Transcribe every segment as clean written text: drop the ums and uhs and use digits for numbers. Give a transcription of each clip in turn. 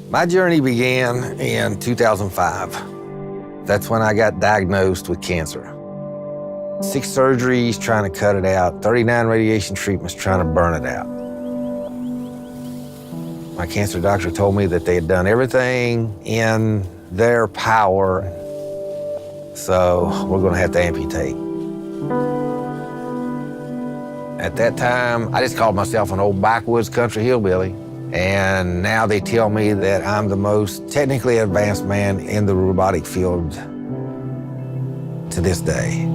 My journey began in 2005. That's when I got diagnosed with cancer. 6 surgeries trying to cut it out, 39 radiation treatments trying to burn it out. My cancer doctor told me that they had done everything in their power, so we're gonna have to amputate. At that time, I just called myself an old backwoods country hillbilly, and now they tell me that I'm the most technically advanced man in the robotic field to this day.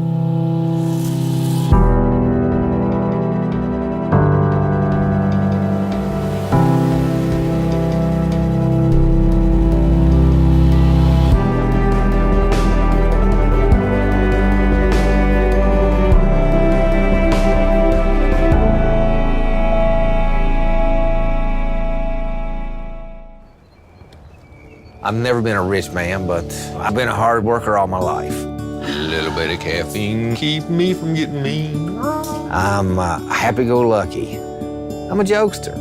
I've never been a rich man, but I've been a hard worker all my life. A little bit of caffeine keep me from getting mean. I'm happy-go-lucky. I'm a jokester.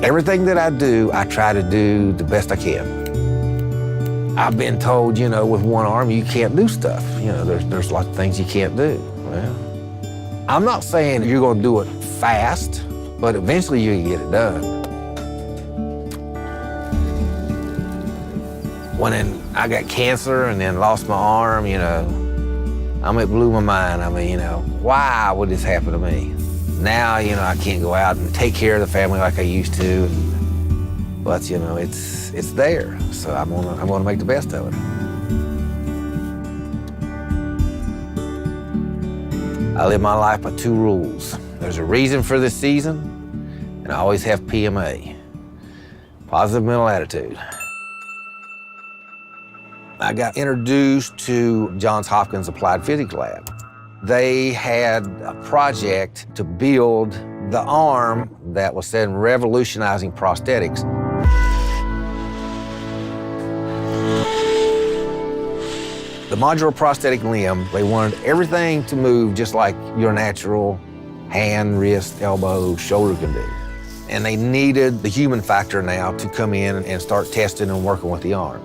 Everything that I do, I try to do the best I can. I've been told, you know, with one arm, you can't do stuff. You know, there's lots of things you can't do. Well, I'm not saying you're gonna do it fast, but eventually you can get it done. When I got cancer and then lost my arm, you know, it blew my mind. I mean, you know, why would this happen to me? Now, you know, I can't go out and take care of the family like I used to, but you know, it's there. So I'm gonna make the best of it. I live my life by 2 rules. There's a reason for this season, and I always have PMA, positive mental attitude. I got introduced to Johns Hopkins Applied Physics Lab. They had a project to build the arm that was then revolutionizing prosthetics. The modular prosthetic limb, they wanted everything to move just like your natural hand, wrist, elbow, shoulder can do. And they needed the human factor now to come in and start testing and working with the arm.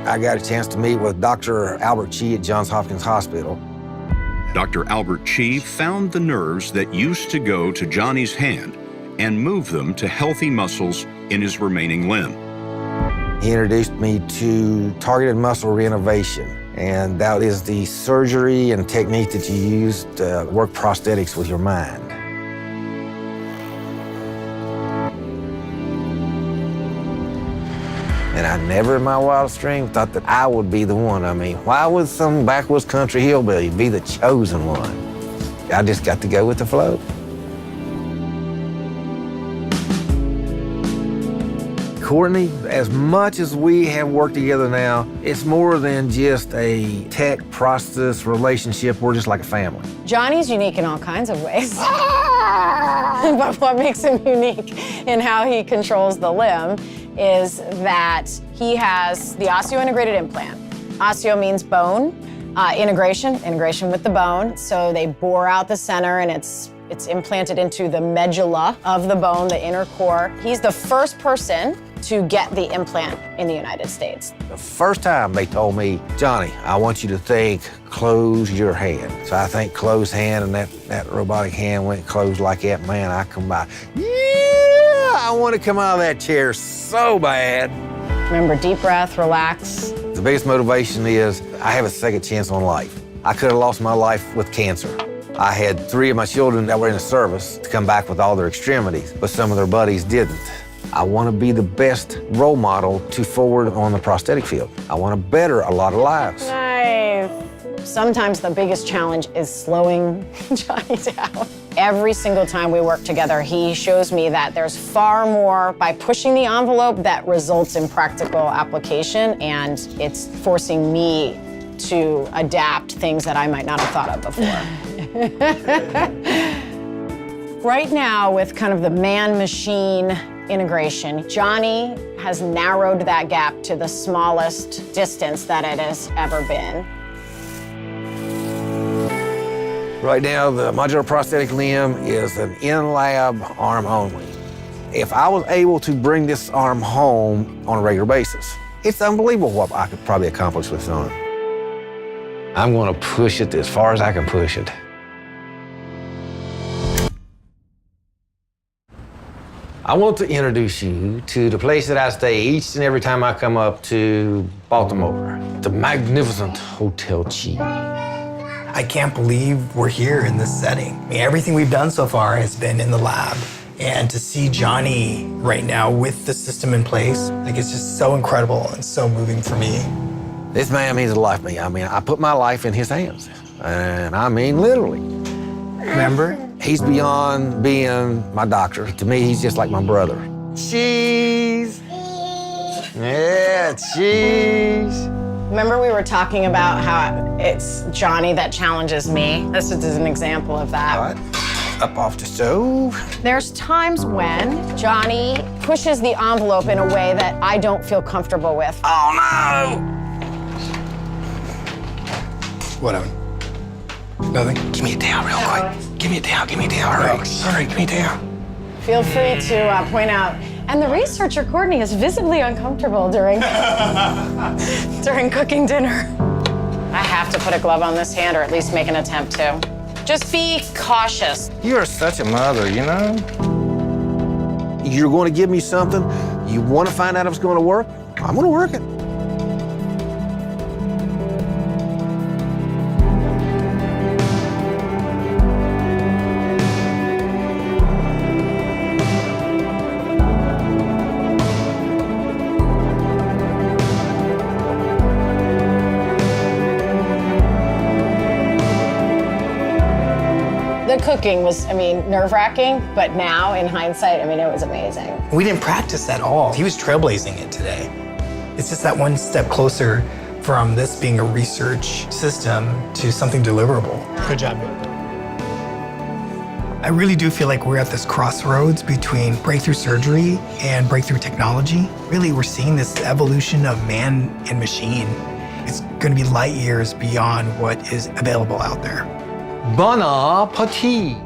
I got a chance to meet with Dr. Albert Chi at Johns Hopkins Hospital. Dr. Albert Chi found the nerves that used to go to Johnny's hand and moved them to healthy muscles in his remaining limb. He introduced me to targeted muscle reinnervation, and that is the surgery and technique that you use to work prosthetics with your mind. And I never in my wildest dream thought that I would be the one. I mean, why would some backwoods country hillbilly be the chosen one? I just got to go with the flow. Courtney, as much as we have worked together now, it's more than just a tech-prosthetics relationship. We're just like a family. Johnny's unique in all kinds of ways. But what makes him unique in how he controls the limb is that he has the osseointegrated implant. Osseo means bone, integration with the bone. So they bore out the center and it's implanted into the medulla of the bone, the inner core. He's the first person to get the implant in the United States. The first time they told me, Johnny, I want you to think, close your hand. So I think closed hand, and that robotic hand went closed like that. Man, I come by, yeah, I want to come out of that chair so bad. Remember, deep breath, relax. The biggest motivation is I have a second chance on life. I could have lost my life with cancer. I had 3 of my children that were in the service to come back with all their extremities, but some of their buddies didn't. I want to be the best role model to forward on the prosthetic field. I want to better a lot of lives. Nice. Sometimes the biggest challenge is slowing Johnny down. Every single time we work together, he shows me that there's far more by pushing the envelope that results in practical application, and it's forcing me to adapt things that I might not have thought of before. Right now, with kind of the man-machine integration, Johnny has narrowed that gap to the smallest distance that it has ever been. Right now, the modular prosthetic limb is an in-lab arm only. If I was able to bring this arm home on a regular basis, it's unbelievable what I could probably accomplish with this arm. I'm gonna push it as far as I can push it. I want to introduce you to the place that I stay each and every time I come up to Baltimore, the magnificent Hotel Chi. I can't believe we're here in this setting. I mean, everything we've done so far has been in the lab. And to see Johnny right now with the system in place, like it's just so incredible and so moving for me. This man means a lot to me. I mean, I put my life in his hands. And I mean literally. Remember? He's beyond being my doctor. To me, he's just like my brother. Cheese. Yeah, cheese. Remember we were talking about how it's Johnny that challenges me? This is an example of that. All right. Up off the stove. There's times when Johnny pushes the envelope in a way that I don't feel comfortable with. Oh, no. Whatever. Nothing? Give me a towel real quick. Give me a towel, give me a towel. Hurry, hurry, give me a towel. Feel free to point out. And the researcher, Courtney, is visibly uncomfortable during cooking dinner. I have to put a glove on this hand, or at least make an attempt to. Just be cautious. You're such a mother, you know? You're going to give me something, you want to find out if it's going to work, I'm going to work it. The cooking was, nerve-wracking, but now, in hindsight, it was amazing. We didn't practice at all. He was trailblazing it today. It's just that one step closer from this being a research system to something deliverable. Good job. I really do feel like we're at this crossroads between breakthrough surgery and breakthrough technology. Really, we're seeing this evolution of man and machine. It's going to be light years beyond what is available out there. Bon appetit.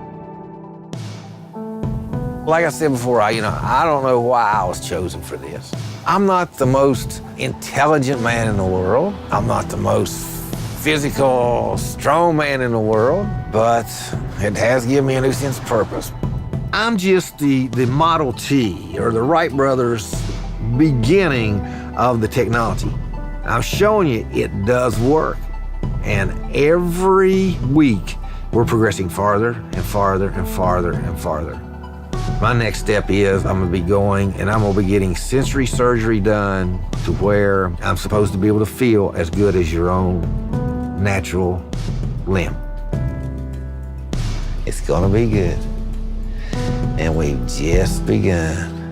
Like I said before, I don't know why I was chosen for this. I'm not the most intelligent man in the world. I'm not the most physical, strong man in the world, but it has given me a new sense of purpose. I'm just the Model T, or the Wright brothers' beginning of the technology. I'm showing you it does work. And every week, we're progressing farther and farther and farther and farther. My next step is I'm gonna be going and I'm gonna be getting sensory surgery done to where I'm supposed to be able to feel as good as your own natural limb. It's gonna be good. And we've just begun.